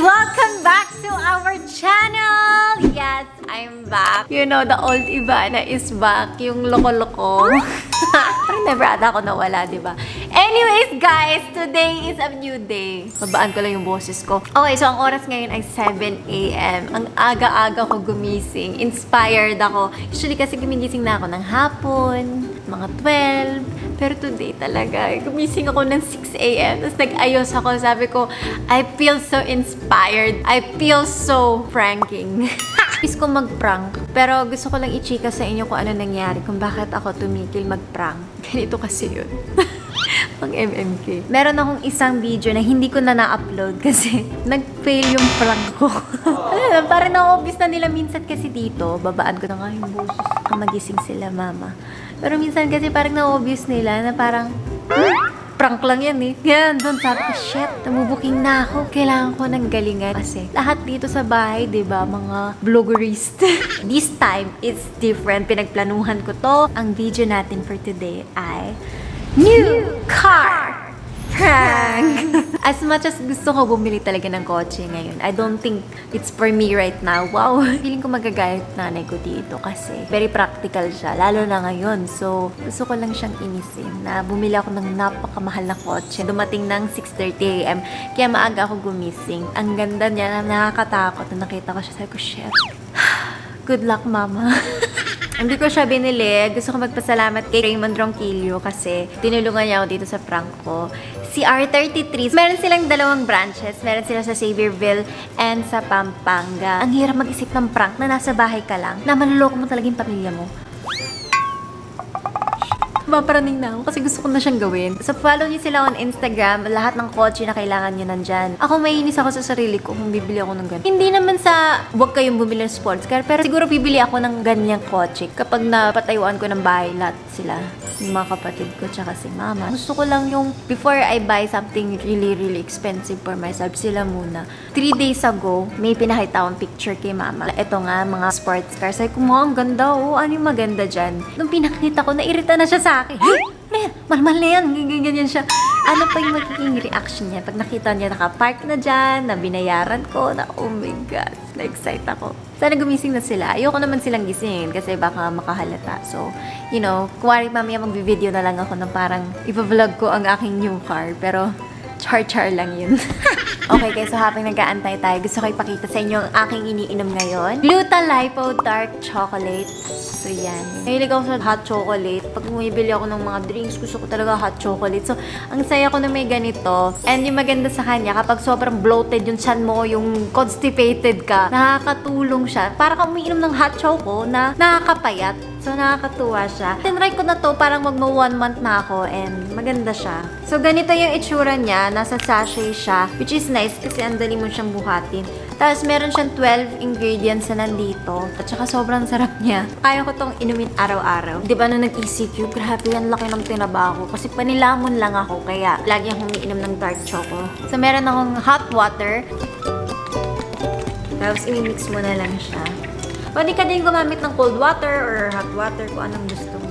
Welcome back to our channel! Yes, I'm back. You know, the old Ivana is back. Yung loko-loko. Parang never ata ako nawala, diba? Anyways, guys, today is a new day. Babaan ko lang yung boses ko. Okay, so ang oras ngayon ay 7 a.m. Ang aga-aga ko gumising. Inspired ako. Usually kasi gumigising na ako ng hapon, mga 12. Pero today talaga, gumising ako ng 6 a.m. Tapos nag-ayos ako. Sabi ko, I feel so inspired. I feel so pranking. Gusto ko mag-prank. Pero gusto ko lang i-chika sa inyo kung ano nangyari. Kung bakit ako tumigil mag-prank. Ganito kasi yun. Pang MMK. Meron akong isang video na hindi ko na na-upload kasi nag-fail yung prank ko. Parang na-obvious na nila minsan kasi dito. Babaan ko na nga yung boses. Magising sila, mama. Pero minsan kasi parang na-obvious nila na parang prank lang yan eh. Yan, doon sabi ko, shit, namubuking na ako. Kailangan ko ng galingan. Kasi lahat dito sa bahay, diba, mga vloggerist. This time, it's different. Pinagplanuhan ko to. Ang video natin for today ay new car prank! As much as gusto ko bumili talaga ng kotse ngayon, I don't think it's for me right now. Wow! Feeling ko magagalit nanay ko dito kasi very practical siya, lalo na ngayon. So, gusto ko lang siyang inisin na bumili ako ng napakamahal na kotse. Dumating ng 6:30 a.m. Kaya maaga ako gumising. Ang ganda niya, nakakatakot. Nung nakita ko siya, sabi ko, shit. Good luck, mama. Hindi ko siya binili. Gusto ko magpasalamat kay Raymond Ronquillo kasi tinulungan niya ako dito sa prank ko. Si R33, meron silang dalawang branches. Meron sila sa Xavierville and sa Pampanga. Ang hirap mag-isip ng prank na nasa bahay ka lang, na manloloko mo talaga yung pamilya mo. Maparaning na ako kasi gusto ko na siyang gawin. So, follow niyo sila on Instagram. Lahat ng kotse na kailangan niyo nandyan. Ako, maiinis ako sa sarili ko kung bibili ako ng ganyan. Hindi naman sa huwag kayong bumili ng sports car, pero siguro bibili ako ng ganyang kotse kapag napatayuan ko ng bahay lahat sila. Yung mga kapatid ko tsaka si mama. Gusto ko lang yung before I buy something really expensive for myself, sila muna. 3 days ago, may pinakita akong picture kay mama. Ito nga, mga sports cars. Sabi ko, ma, ang ganda, oh. Ano yung maganda dyan? Nung pinakita ko, nairita na siya sa akin. Hey, mahal na yan. Ganyan siya. Ano pa yung magiging reaction niya? Pag nakita niya nakapark na dyan, na binayaran ko, na oh my God, na-excite ako. Sana gumising na sila. Ayoko naman silang gisingin kasi baka makahalata. So, you know, kuwari mamaya mag-video na lang ako ng parang ipa-vlog ko ang aking new car. Pero, char-char lang yun. Okay guys, so habang nag-aantay tayo, gusto ko ipakita sa inyo ang aking iniinom ngayon. Gluta-Lipo Dark Chocolate. So yan. Nahilig ako sa hot chocolate. Pag bumibili ako ng mga drinks, gusto ko talaga hot chocolate. So, ang saya ko na may ganito. And yung maganda sa kanya, kapag sobrang bloated yung chan mo, yung constipated ka, nakakatulong siya. Para kang umiinom ng hot choco na nakakapayat. So, nakakatuwa siya. Tinry ko na to, parang magmo 1 month na ako and maganda siya. So, ganito yung itsura niya. Nasa sachet siya, which is nice kasi ang dali mo siyang buhatin. Tapos, meron siyang 12 ingredients na nandito. At saka, sobrang sarap niya. Kaya ko tong inumin araw-araw. Di ba, nung nag-ECQ, grabe, ang laki ng tinaba ko. Kasi panilamon lang ako, kaya lagi akong umiinom ng dark choco. So, meron akong hot water. Tapos, imimix mo na lang siya. Pwede ka din gumamit ng cold water or hot water kung anong gusto mo.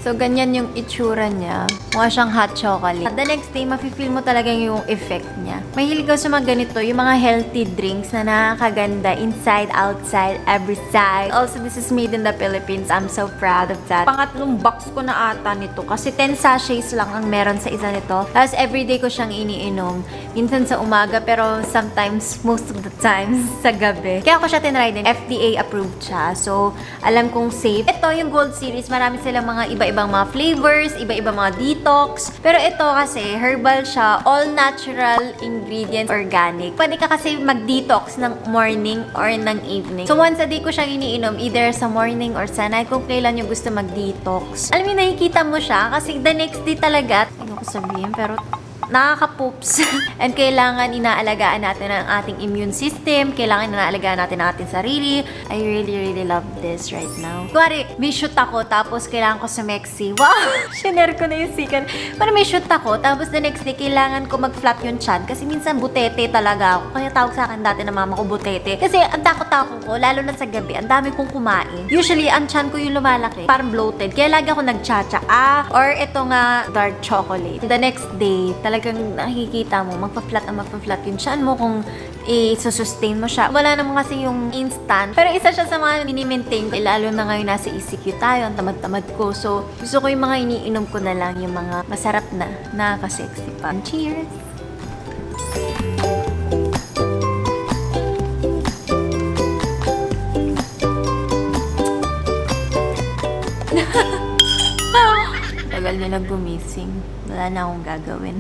So, ganyan yung itsura niya. Mukha siyang hot chocolate. The next day, mafe-feel mo talaga yung effect niya. Mahilig ako sa mga ganito, yung mga healthy drinks na nakakaganda inside, outside, every side. Also, this is made in the Philippines. I'm so proud of that. Pangatlong box ko na ata nito kasi 10 sachets lang ang meron sa isa nito. Tapos, everyday ko siyang iniinom. Minsan sa umaga, pero sometimes, most of the times, sa gabi. Kaya ako siya tinry din. FDA approved siya. So, alam kong safe. Ito, yung Gold Series, marami silang mga iba-ibang mga flavors, iba-ibang mga detox. Pero ito kasi, herbal siya, all natural ingredients, organic. Pwede ka kasi mag-detox ng morning or ng evening. So, once a day ko siyang iniinom, either sa morning or sa night, kung kailan yung gusto mag-detox. Alam mo, nakikita mo siya kasi the next day talaga, hindi ko sabihin, pero nakaka-poops. And kailangan inaalagaan natin ang ating immune system. Kailangan inaalagaan natin ang ating sarili. I really love this right now. Kuwari, may shoot ako, tapos kailangan ko sa Mexi. Wow! Shiner ko na yung sikan. Parang may shoot ako, tapos the next day, kailangan ko mag-flat yung chan. Kasi minsan, butete talaga ako. Kaya tawag sa akin dati na mama ko butete. Kasi ang takot-takot ko, lalo na sa gabi, ang dami kong kumain. Usually, ang chan ko yung lumalaki. Parang bloated. Kaya lagi ako nagchacha. Or ito nga, dark chocolate. The next day, talaga talagang nakikita mo, magpa-flat yung tiyan mo kung i-sustain mo siya. Wala naman kasi yung instant. Pero isa siya sa mga mini-maintain ko. Lalo na ngayon nasa ECQ tayo, ang tamad-tamad ko. So, gusto ko yung mga iniinom ko na lang, yung mga masarap na, nakaka-sexy pa. Cheers! Tagal na lang gumising. Wala na akong gagawin.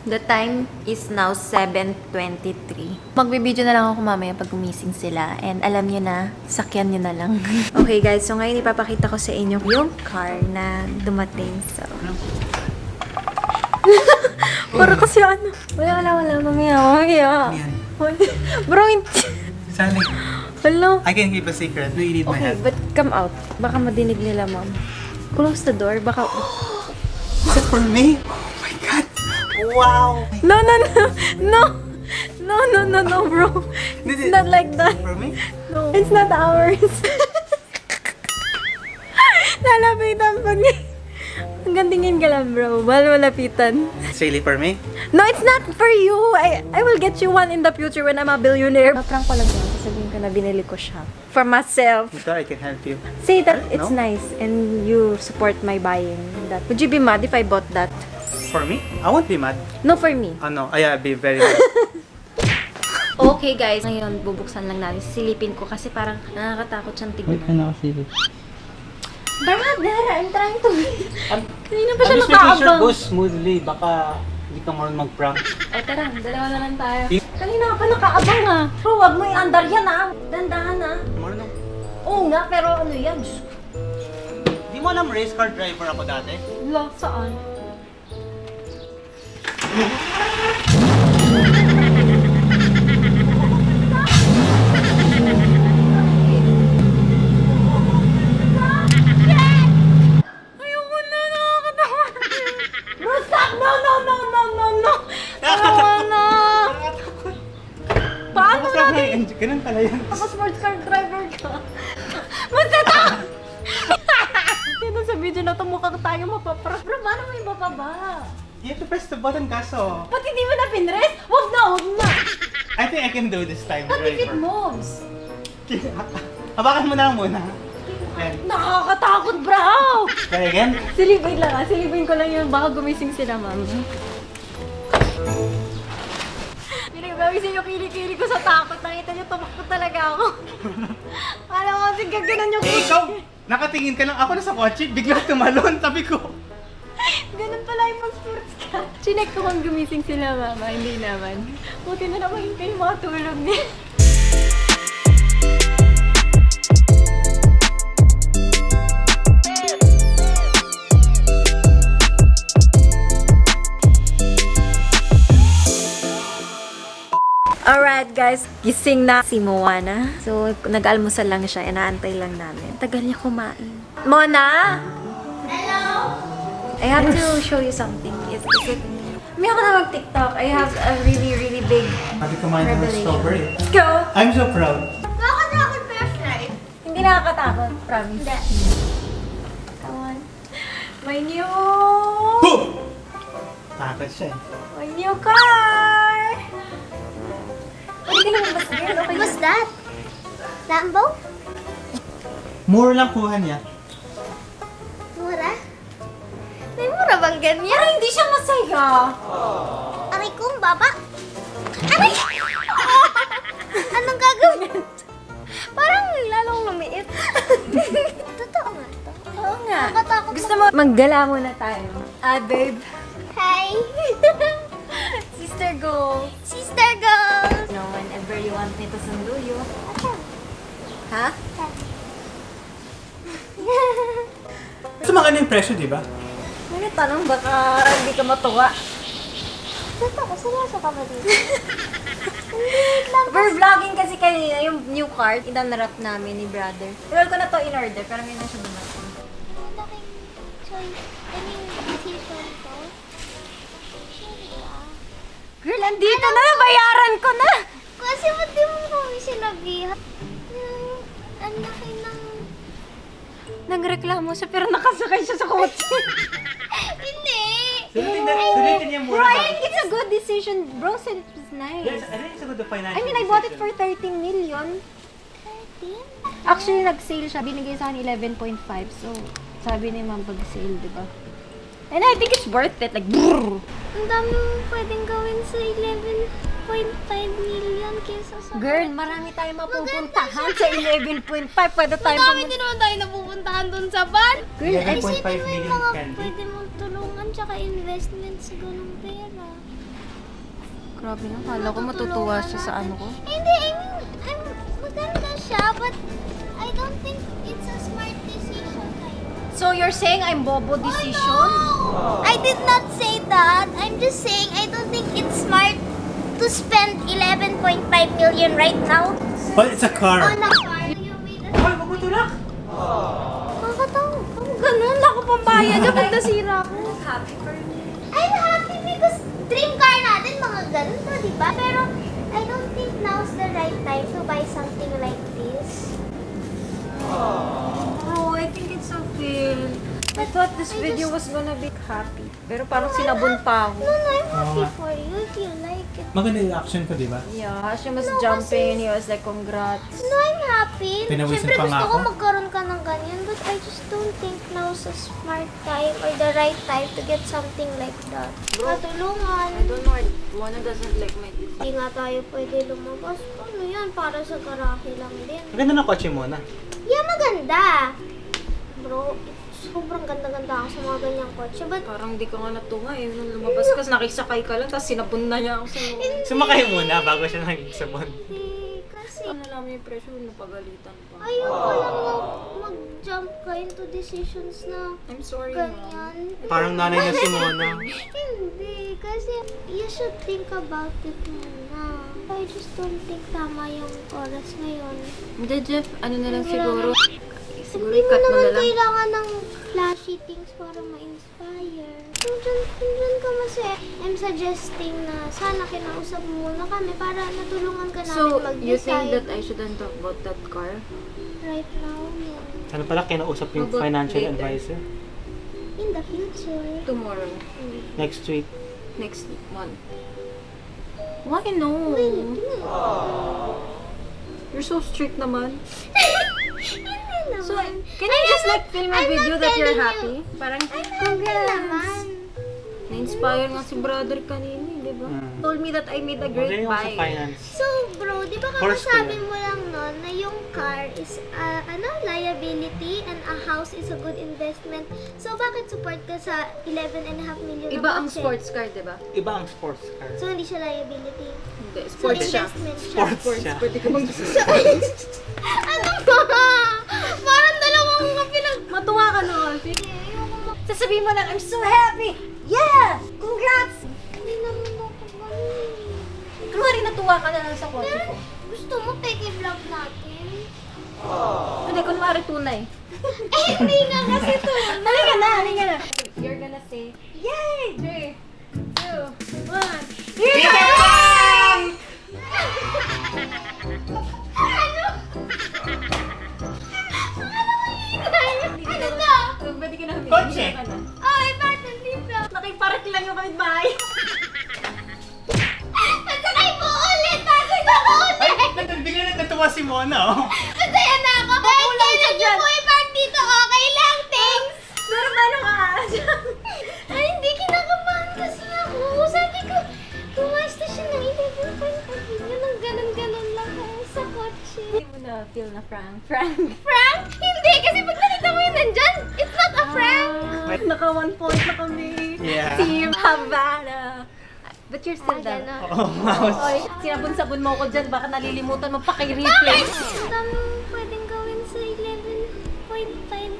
The time is now 7:23. Magbibideo na lang ako mamaya pag gumising sila. And alam niyo na, sakyan niyo na lang. Okay guys, so ngayon ipapakita ko sa inyo yung car na dumating. So, para kasi ano. Wala. Mamaya. Bro, Sally, hello. I can keep a secret. No, you need my Okay, help. but come out. Baka madinig nila, ma'am. Close the door. Baka... Is it for me? Oh my God! Wow! No, bro. It's not like that. For me? No. It's not ours. Lalapitan pa niya. Hanggang tingin ka lang, bro. Bawal malapitan. It's really for me? No, it's not for you. I will get you one in the future when I'm a billionaire. Maprank ko lang yun. Sabihin ko na binili ko siya. For myself. I thought I can help you. Say that it's No? nice and you support my buying that. Would you be mad if I bought that? For me? I won't be mad. No, for me. Oh no, I'll be very mad. Okay guys, ngayon bubuksan lang natin. Silipin ko kasi parang nakakatakot siyang tignan. nakasilip? Brother, I'm trying to be... Kanina pa siya At least making sure nakaabang. goes smoothly. Baka hindi ka marunong mag-prank. O tara, dalawa na lang tayo. Kanina ka pa nakaabang ha. Bro, wag mo i-andar yan ha. Dandahan ha. Marunong. Oo nga, pero ano yan? Di mo alam race car driver ako dati? Love saan? Ayoko na, nakakatakot. Bro, stop! No! Ayoko na! Paano natin? Ganun pala yan. Ako sports car driver ka. Basta ta! Dito sa video na to mukhang tayo mapapras. Bro, paano mo ibababa? You have to press the button kaso. Ba't hindi mo na pinrest? Wag na! I think I can do this time, Not if it driver. moves. Habakan mo na lang muna. Ayan. Nakakatakot, bro! Try again? Silipin lang ah. Silipin ko lang yun. Baka gumising sila, ma'am. Pinagbawisin yung kilikili ko sa takot. Nakita niyo, tumakbo talaga ako. Alam ko kasi gaganan yung Eh, ikaw! Nakatingin ka lang ako na sa kotse, bigla tumalon, tabi ko. Ganun pala yung pag-sports ka. Chinek ko kung gumising sila, mama. Hindi naman. Buti na naman hindi kayo makatulog niya. Alright guys, gising na si Moana. So, nag-almusal lang siya, inaantay lang namin. Tagal niya kumain. Mona! Hello! I have to show you something. Is it... May ako na mag-TikTok. I have a really big Sabi kumain ng revelation. strawberry. Go! I'm so proud. Nakakatakot flashlight. Hindi nakakatakot, promise. Hindi. Come on. My new... Boom! Takot siya eh. My new car! Hindi naman basta yun, okay What's na. that? Lambo? Mura lang kuha niya. Mura? May mura bang ganyan? Pero hindi siya masaya. Aray kong baba. Aray! Anong gagawin? Parang lalong lumiit. Totoo nga to. Oo nga. Nakakatakot. Gusto mo maggala muna tayo? Babe. Hi! Sister goal. Sister girls! No, whenever you want me to sundo you. Ata. Ha? Gusto maganda yung presyo, di ba? Ano tanong, baka hindi ka matuwa. Totoo, seryoso ka ba dito? Hindi lang. We're vlogging kasi kanina yung new cart. Inanarap namin ni brother. Well ko na to in order, pero ngayon na siya dumating. Ang laking choy. Ano yung decision ko? Sorry ka. Girl, andito na! Bayaran ko na! Kasi ba't di mo kami sinabihan? Ang laki ng... Nagreklamo siya pero nakasakay siya sa kotse. Hindi! Sulitin niya Bro, muna. I think it's a good decision. Bro said it was nice. Yes, I think it's a good financial I mean, I bought it for decision. 13 million. 13? Actually, nag-sale siya. Binigay sa akin 11.5. So, sabi ni ma'am pag-sale, di ba? And I think it's worth it. Like, brrr. Ang dami mo pwedeng gawin sa 11.5 million kesa sa... Girl, marami tayong mapupuntahan sa 11.5. Pwede tayo Ang dami din naman tayo napupuntahan dun sa van. Girl, ay, 11.5 Isipin mo yung million mga candy. pwede mong tulungan tsaka investment sa ganung pera. grabe na. Kala ko matutuwa siya sa ano ko. Hindi, maganda siya, but I don't think it's a smart decision. So, you're saying I'm bobo decision? No! I did not say that. I'm just saying I don't think it's smart to spend 11.5 million right now But it's a car. on a car. You made a... Hoy, wag mo tulak! Kakatawa. Ang ganun, ako pambayad. Dapat nasira ko. Happy for me. I'm happy because dream car natin, mga ganun to, di ba? Pero I don't think now's the right time to buy something like this. Oh, I think it's so fail. I thought this video was gonna be happy. Pero parang sinabon pa ako. No, I'm happy nga. for you if you like it. Maganda yung action ko, di ba? Yeah, she was No, jumping and he was like, congrats. No, I'm happy. Pinawisan Siyempre pa nga gusto ko ako. magkaroon ka ng ganyan, but I just don't think now's a smart time or the right time to get something like that. Matulungan. don't know, Mona doesn't like my Hindi nga tayo pwede lumabas. Ano yan? Para sa garahe lang din. Maganda ng kotse mo na. Yeah, maganda. Bro, sobrang ganda-ganda ako sa mga ganyang kotse. But, Parang di ka nga natuwa eh. Nung lumabas ka, nakisakay ka lang, tapos sinabon na niya ako sa loob. Sumakay muna bago siya nagsabon. hindi. Kasi, Ano lang yung pressure, napagalitan pa. ayoko lang mag-jump ka into decisions na I'm sorry, mom. ganyan. Parang nanay na si Mona. Hindi, kasi you should think about it muna. I just don't think tama yung oras ngayon. Hindi, Jeff. Ano na lang siguro. Siguro Hindi mo i-cut mo naman na lang. kailangan ng flashy things para ma-inspire. Nandyan ka masaya. I'm suggesting na sana kinausap mo muna kami para natulungan ka namin So, mag-decide. you think that I shouldn't talk about that car? Right now, no. Sana pala kinausap yung About financial later. advisor. In the future. Tomorrow. Next week. Next month. Why no? You're so strict naman. Hindi So, naman. can you just like film a I'm video not that you're telling happy? Parang, Hindi naman. na-inspire nga si brother kanina, di ba? Mm. Told me that I made a great Magaling ako sa buy. finance. So, bro, di ba Horse ko kakasabi yan. mo lang nun na yung car is liability and a house is a good investment. So, bakit support ka sa 11.5 million na Iba ang kotse? sports car, di ba? Iba ang sports car. So, hindi siya liability. Hindi, So, sports siya. investment siya. Sports siya. Pwede ka bang Ano ba? Parang dalawang mga Matuwa ka na, Alfie. Sasabihin mo lang, I'm so happy! Yeah! Congrats! Hindi naman ako ganun. Kunwari natuwa ka na lang sa kotse ko. Gusto mo peke vlog natin? Hindi, kunwari tunay. Eh, hindi nga kasi to. Halika na. You're gonna say, yay! 3, 2, 1. Here you go! Ano to? Pwede ka na humingi. Kotse. Ka na. Ay, bakit dito? Nakipark lang yung kapitbahay. Nasakay mo ulit! Bakit ako ulit? Bigla na natuwa si Mona, oh. Masaya na ako! Kahit kailan niyo po i-park dito, okay lang, thanks! Pero paano ka? Ay, hindi kinakabahan kasi ako. Sabi ko, gumasta siya ng 11.5 million ng ganun-ganun lang ako sa kotse. Hindi mo na feel na Frank. Frank. Prank? Hindi, kasi pag nakita mo yun nandyan, it's not a prank! Naka 1 point na kami. Yeah. Team Havana. But you're still there. Ganun. Oh, mouse. Oy, sinabon-sabon mo ko dyan. Baka nalilimutan mo pa kay Bakit? replay. Ang dami mong pwedeng gawin sa 11.5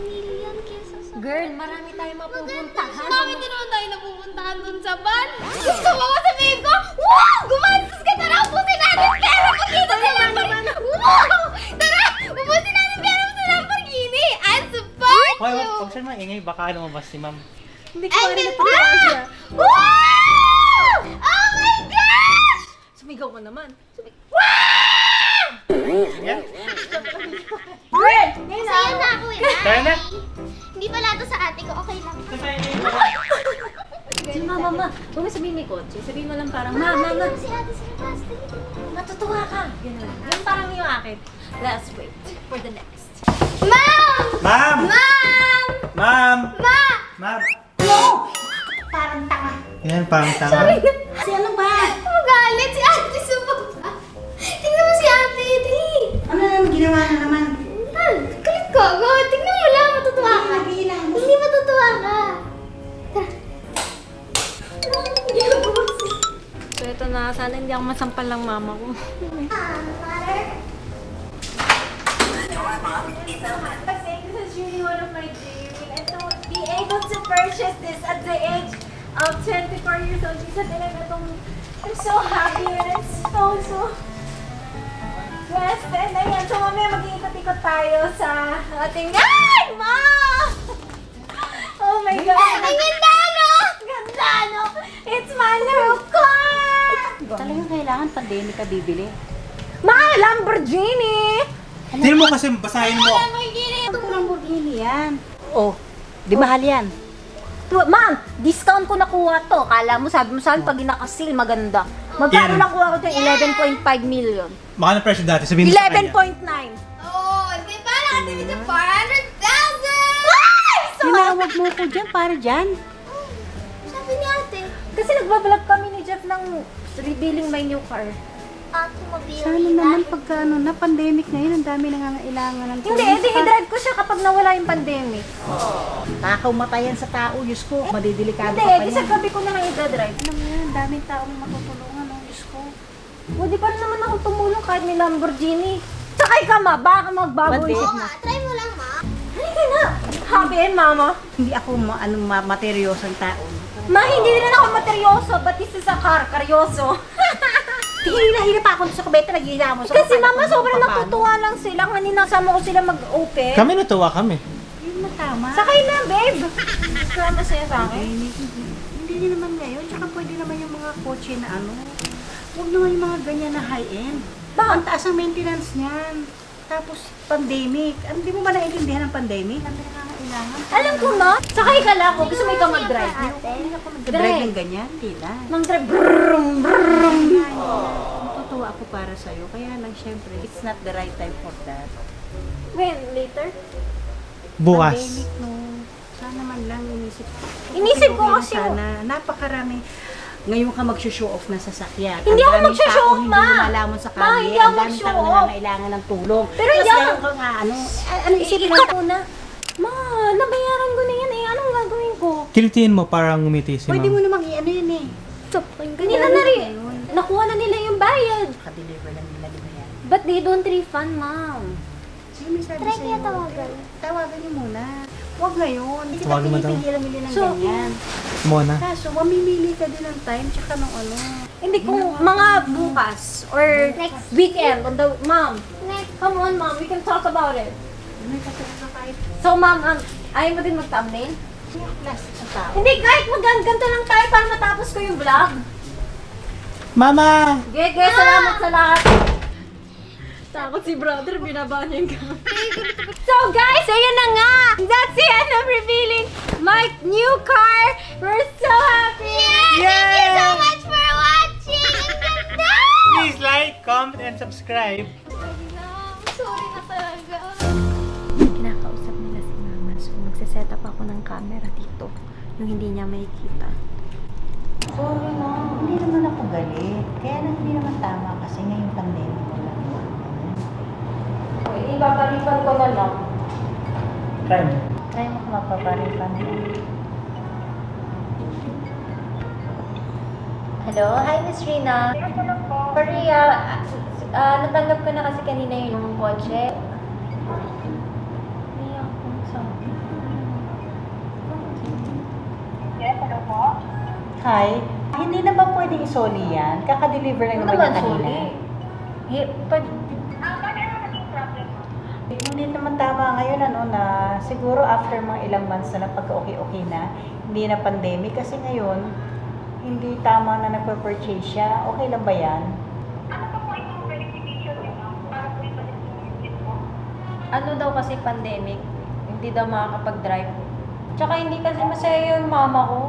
million kesa sa... Girl, marami tayong mapupuntahan. Dami din naman tayo napupuntahan dun sa van. Gusto mo ko sabihin ko, wow! Gumastos ka! Tara, ubusin natin pera ko dito sa Lamborghini! Wow! Tara! Ubusin natin pera mo sa Lamborghini! I support Hoy, you! huwag siya maingay. Baka lumabas si ma'am. Hindi ko And rin then natuwa siya. Wow! Oh my gosh! Sumigaw ka naman. Yeah. Girl! Ngayon Masaya na ako eh. Tara na. Hindi pala ito sa ate ko. Okay lang. Ito tayo na yung- Diyan kotse. Sabihin mo lang parang, Mama, Si ate sa labas. matutuwa ka. Ganun. Yung parang yung akin. Let's wait for the next. Ma'am! Ma'am! Ma'am! Ma'am! Ma! Ma'am! No! Parang tanga. Yan, parang tanga. Si ano ba? Magalit si ate sa baba. Tingnan mo si ate, dali. Ano naman ginawa na naman? Galit ka agad. Tingnan mo lang, matutuwa ka. Hindi matutuwa ka. So ito na, sana hindi ako masampal ng mama ko. This is really one of my dreams. And to be able to purchase this at the age of 24 years old, isa talaga itong, I'm so happy and I'm so blessed. And ayan, so mamaya mag-iikot-ikot tayo sa ating, ay, Ma! Oh my God! Ang ganda, no? Ganda, no? It's my little car! Talagang kailangan pandemic ka bibili. Mga Lamborghini! Hindi mo kasi basahin mo. Ito ko Lamborghini yan. Oh, di mahal yan. Ma'am, discount ko nakuha to. Kala mo, sabi mo sa akin, pag inakasil, maganda. Magkano Yan. nakuha ko dyan? 11.5 million. Baka na presyo dati, sabihin mo sa kanya. 11.9. Oh, di ba nakatipid sa 400,000? Tinawag mo ko dyan para dyan. Sabi ni ate, Kasi nagbablog kami ni Jeff ng revealing my new car. automobile. Sana naman pagka ano, na pandemic ngayon, ang dami nangangailangan ng Hindi, edi i-drive ko siya kapag nawala yung pandemic. Nakakaumatayan sa tao, Diyos ko. Madidelikado Hindi, ka pa edi sa yan. gabi ko na lang i-drive. Alam mo yan, daming tao may matutulungan, oh, Diyos ko. O, di pa rin naman ako tumulong kahit may Lamborghini. Sakay ka, Ma. Baka magbago Mandi. isip Oo mo. nga, try mo lang, ma. Halika na. Happy and Mama. Hindi ako materyosang tao. Ma, hindi rin ako materyoso. But this is a car. Karyoso. Hihila-hila pa ako sa kubeta, naghihila mo. Kasi Mama, sobrang natutuwa lang sila. Kanina sama ko sila mag-open. Kami natuwa kami. Yun na tama. Sakay na, babe. Kaya masaya sa akin. Hindi din naman ngayon. Tsaka pwede naman yung mga kotse na ano. Huwag naman yung mga ganyan na high-end. Ang taas ang maintenance niyan. Tapos pandemic. Hindi mo ba naiintindihan ng pandemic? Ang nangangailangan. Alam ko na. Sakay ka lang kung gusto mo ikaw mag-drive. Hindi ako nag-drive ng ganyan. Hindi na. Mag-drive. Brum, brum. Natutuwa ako para sa'yo. Kaya lang syempre, it's not the right time for that. When? Later? Bukas. Pandemic, no. Sana man lang inisip. Inisip ko Okay, kasi- Sana. Napakarami. Ngayon ka mag-show off ng sasakyan. Hindi Ang ako daming mag-show off, tao Ma. Hindi lumalamon sa Ma, kalye. hindi ako Ang daming mag-show tao off. nangangailangan ng tulong. Pero Tapos hindi ako- ngayon ka nga, ano isipin ng Ikaw na. Ma, nabayaran ko na yan eh. Anong gagawin ko? Kilitiin mo parang ngumiti si Pwede mo ma'am. namang i-ano yun eh. Kanina na rin. Nakuha na nila yung bayad. Ka-deliver lang nila, di ba yan? But they don't refund, Ma'am. Sino may sabi Try sa'yo? kaya tawagan. Tawagan niyo muna. Huwag ngayon. Hindi Tawagan mo daw. pinipigilan ng So, ganyan. Mona. Kaso, mamimili ka din ng time tsaka ng ano. Hindi kung mga bukas or Next weekend on the Ma'am. Next. Come on, Ma'am. We can talk about it. May katulong kahit So, Ma'am, ayaw mo din mag-thumbnail? plastic ang tao. Hindi, kahit ganito lang tayo para matapos ko yung vlog. Mama! Gege, salamat sa lahat. Takot si brother, binaba niya yung gamit. So guys, ayan na nga! That's the end of revealing my new car! We're so happy! Thank you so much for watching! Ang ganda! Please like, comment, and subscribe. Sorry na talaga. Kinakausap nila si Mama, so magsiset up ako ng camera dito. Yung hindi niya makikita. Sorry na. Hindi naman ako galit. Kaya lang hindi naman tama kasi ngayong pandemic ko lang. Okay, ibabalikan ko na lang. Try mo. Try mo kung mapaparipan mo. Hello? Hi, Miss Rina. Sorry, natanggap ko na kasi kanina yung kotse. Hi. Hindi na ba pwedeng isoli yan? Kaka-deliver lang naman yan kanina. Hindi naman tama ngayon na siguro after mga ilang months na pagka-okay-okay na, hindi na pandemic kasi ngayon, hindi tama na nagpa-purchase siya. Okay lang ba yan? Ano daw kasi pandemic, hindi daw makakapag-drive. Tsaka hindi kasi masaya yung mama ko.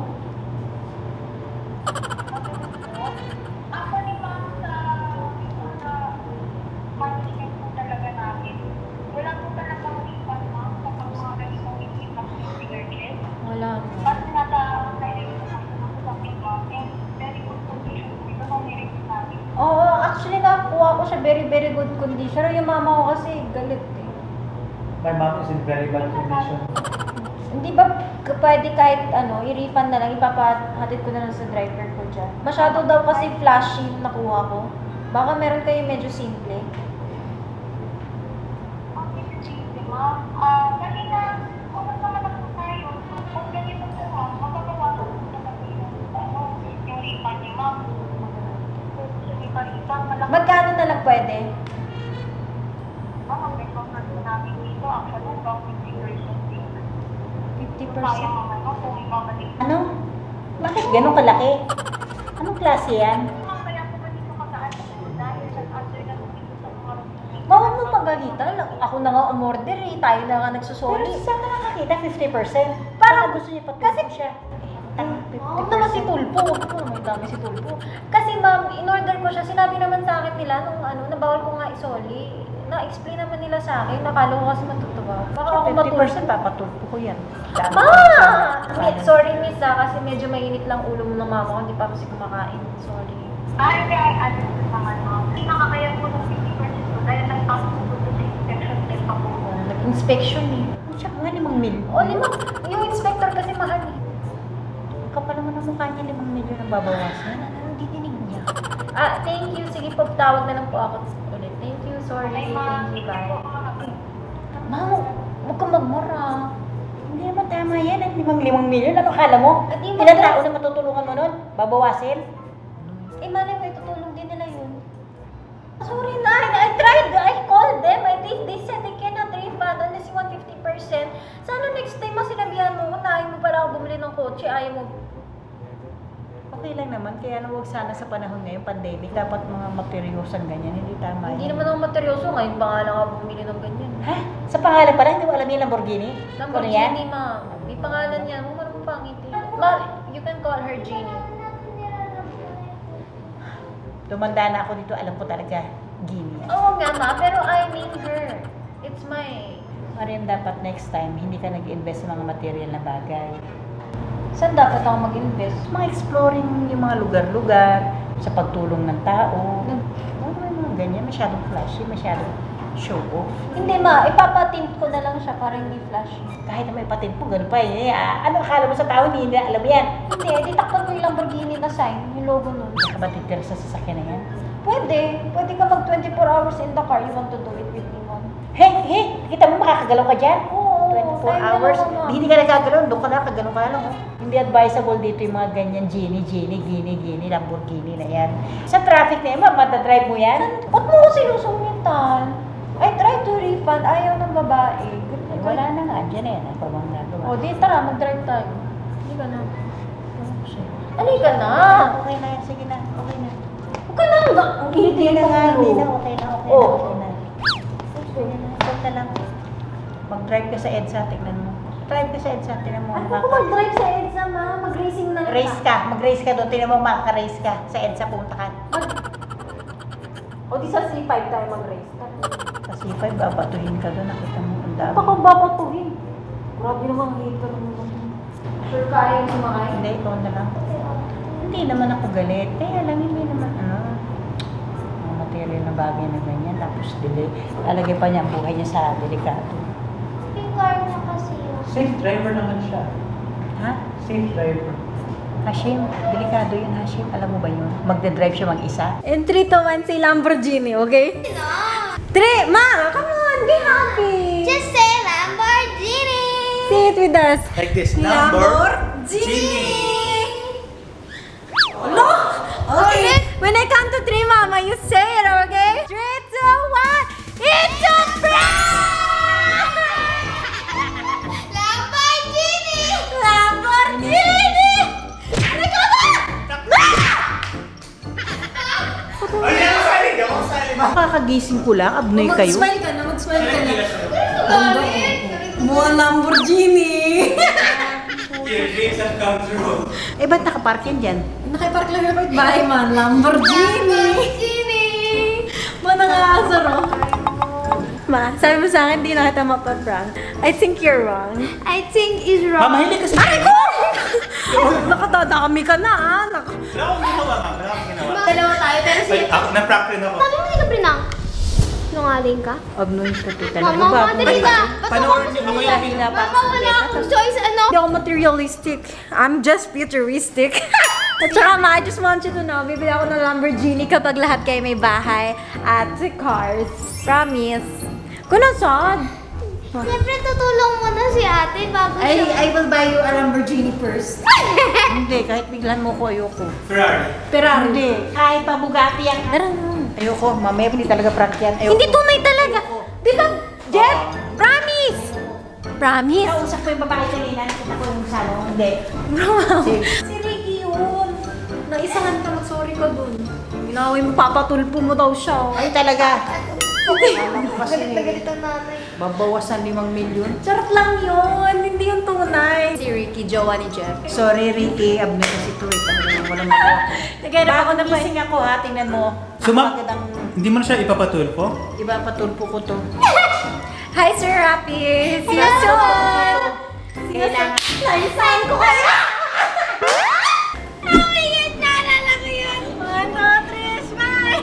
ko siya very, very good condition. Pero yung mama ko kasi galit eh. My mom is in very bad condition. Hindi ba pwede kahit i-refund na lang, ipapahatid ko na lang sa driver ko dyan. Masyado daw kasi flashy yung nakuha ko. Baka meron kayo medyo simple. Magkano na lang pwede? 50%. Ano? Bakit ganun kalaki? Anong klase yan? Bawal mo pagalitan. Ako na nga umorder eh. Tayo na nga Pero nagsusoli. saan ka nakakita? 50%? Parang gusto niya kasi- patulog siya. Huwag naman si Tulpo. May dami si Tulpo. Kasi ma'am, in-order ko siya. Sinabi naman sa akin nila nung na bawal ko nga isoli. Na-explain naman nila sa akin. Nakala ko kasi matutuwa. Baka ako 50% papatulpo ko yan. Dami Ma! ko siya. Sorry miss kasi medyo mainit lang ulo mo ng mama ko. Hindi pa kasi kumakain. Sorry. Nag-inspection eh. Siya nga 5 mil. O, yung inspector kasi mahal eh. Kapal naman ang mukha niya 5 milyon ang babawasan. Ano ang didinig niya? Thank you. Sige po, tawag na lang po ako ulit. Thank you, sorry. Thank you, bye. Ma'am, huwag kang magmura. Hindi naman tama yan. At 5 milyon. Ano kala mo? Hindi mo Ilang na- tao na matutulungan mo nun? Babawasin? Eh, malay mo, itutulong din nila yun. Sorry na, I tried. I called them. They said they cannot refund unless you want 50%. Sana next time sinabihan mo, unahin mo para ako bumili ng kotse. Ayaw mo. Okay lang naman. Kaya na huwag sana sa panahon ngayon, pandemic, dapat mga materyosan ganyan. Hindi tama Hindi yan. naman ako materyoso. Ngayon pa nga lang ako bumili ng ganyan. Ha? Sa pangalan pa lang, hindi mo alam yung Lamborghini? Ano yan? Lamborghini, ma'am. May pangalan yan. Huwag mo naman pangitin. Ma'am, you can call her Jeannie. Tumanda na ako dito, alam ko talaga, Gini. Oo nga, ma. Pero I mean her. It's my... Mariam, dapat next time, hindi ka nag-invest sa mga material na bagay. Saan dapat ako mag-invest? Mga exploring yung mga lugar-lugar, sa pagtulong ng tao. Ano mga ganyan, masyadong flashy, masyadong show off. Hindi, ma. Ipapatint ko na lang siya para hindi flashy. Kahit na may patent po, ganun pa eh. Ano akala mo sa tao, hindi nila alam yan. Hindi, takpan ko yung Lamborghini na sign, yung logo nun. Hindi ka ba titira sa sasakyan na yan? Pwede. Pwede ka mag 24 hours in the car. You want to do it with me, mom? Hey, kita mo makakagalaw ka dyan? Oo. 24 hours. Hindi ka nagkagalaw, doon ka na, kagalaw ka lang. Oh. Hindi advisable dito yung mga ganyan, Gini, Lamborghini na yan. Sa traffic na yan, matadrive mo yan? Ba't mo ko sinusungitan? I tried to refund. Ayaw ng babae. Ay, wala na nga, dyan na yan. Ano pa bang nagawa? O, di tara, mag-drive tayo. Hindi ka na. Ano ka na? Okay na yan, sige na, okay na. Huwag ka na. Ang Hindi na nga, ulo. okay na. Oh. Okay na. Sige na, ito ka lang. Mag-drive ka sa EDSA, tignan mo. Drive ka sa EDSA, tignan mo. Ano ko mag-drive sa EDSA, ma? Mag-racing na lang. Mag-race ka doon, tignan mo makaka-race ka. Sa EDSA, punta ka. O, di sa C5 tayo mag-race. Sa C5, babatuhin ka doon, nakita mo, ang dami. Baka babatuhin. Grabe naman, hater mo naman. Sure kaya yung sumakay? Hindi, ikaw na lang. Hindi naman ako galit. Kaya lang, hindi naman, mga material na bagay na ganyan. Tapos, lalagay pa niya ang buhay niya sa delikado. Finger na kasi yun. Safe driver naman siya. Ha? Safe driver. Hashim, delikado yun, Hashim. Alam mo ba yun? Magdadrive siya mag-isa. In 3, 2, 1, say Lamborghini, okay? 3, ma! Come on, be happy! Just say Lamborghini! Say it with us. Like this, No! Okay. When I count to 3, mama, you say it, okay? 3, 2, 1, it's a prank! Lamborghini! Lamborghini! Ano ka ba? Ay, ako sali, Makakagising ko lang, abnoy kayo. Mag-smile ka na, mag-smile ka na. Mga Lamborghini! Your dreams have come true. Eh, ba't nakapark yan dyan? Nakipark lang yung bahay man. Lamborghini! Mga nangaasar, oh. Ma, sabi mo sa akin, di na kita mapaprank. I think you're wrong. I think is wrong. Mama, hindi kasi. Aray ko! Nakadadami ka na, ah. Wala akong ginawa, ma'am. Wala akong ginawa. Dalawa tayo, pero Ay, ako, na-prank rin ako. Sabi mo hindi ka prinang? Sinungaling ka? Abnoy ko to talaga. Mama, dali ka! Panoorin niyo ako yung Hila pa Mama, wala akong choice, ano? Hindi ako materialistic. I'm just futuristic. At saka ma, I just want you to know, bibili ako ng Lamborghini kapag lahat kayo may bahay at cars. Promise. Kung nasaan? Siyempre, tutulong mo na si ate bago siya. I will buy you a Lamborghini first. Hindi, kahit biglan mo ko, ayoko. Ferrari. Ferrari. Hindi, kahit pa Bugatti yan. Tara na. Ayoko, mamaya hindi talaga prank yan. Ayoko. Hindi tunay talaga. Di ba, Jeff? Promise! Promise? Nausap ko yung babae kanina, nakita ko yung salon. Hindi. Bro, Sige. si Ricky yun. Naisahan ka, sorry ka dun. Ginawin mo, papatulpo mo daw siya. Ay talaga. Alam ko kasi Galit na galit ang nanay. babawasan 5 milyon. Charot lang yun. Hindi yung tunay. Si Ricky, jowa ni Jeff. Sorry Ricky, abno kasi ito eh. Talagang walang magawa. Naghanap ako ng Gising ako ha, tingnan mo. Suma, Ang hindi mo na siya ipapatulpo? iba patulpo ko to. Hi, Sir Rapi! See you soon! Kailangan. Naisahan ko kayo! Oh my God, naalala ko yun. Ano, Christmas?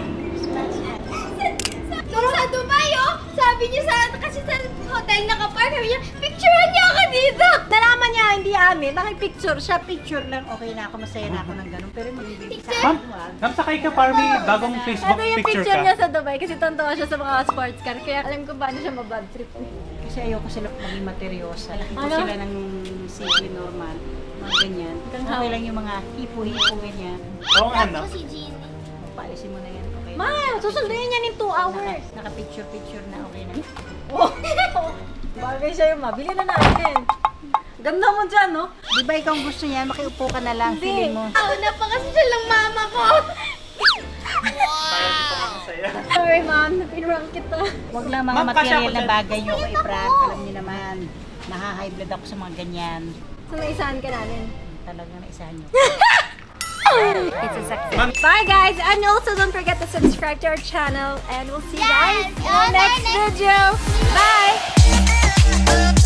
Nung sa Dubai, oh, sabi niya kasi sa hotel nakapark, sabi niya, picturean niyo ako dito. Nalaman niya, hindi amin. Nakipicture siya. Picture lang, okay na ako, masaya na ako ng ganun. Pero magbibigay sa Picture? Ma'am, ma'am, sakay ka Parmi, bagong Facebook Ito yung picture picture ka. niya sa Dubai kasi tontuwa siya sa mga sports car. Kaya alam ko paano siya mabad trip. Kasi ayoko sila maging materyosa. Laki ko Ano? sila ng simple normal. Mga ganyan. Okay lang yung mga hipo-hipo ganyan. Oo nga, no? Ako si Jeannie. Paalisin mo na yan, okay na. Ma, susunduin niya in 2 hours. Naka-picture-picture na, okay na. Oh, bagay siya yung mabili na natin. Ganda mo dyan, no? Di ba ikaw gusto niya, makiupo ka na lang, Hindi. feeling mo. Una pa kasi siya lang mama ko. Parang ito ang saya. Sorry, ma'am. Napinrang kita. Huwag lang mga Ma'am, kasya material ko na dyan. bagay nyo ko i-prank. Alam niyo naman, naha-high blood ako sa mga ganyan. So, naisahan ka namin. Talaga na isahan nyo. It's a success. Bye, guys. And also, don't forget to subscribe to our channel. And we'll see you guys Yes, in on the our next next video. Bye!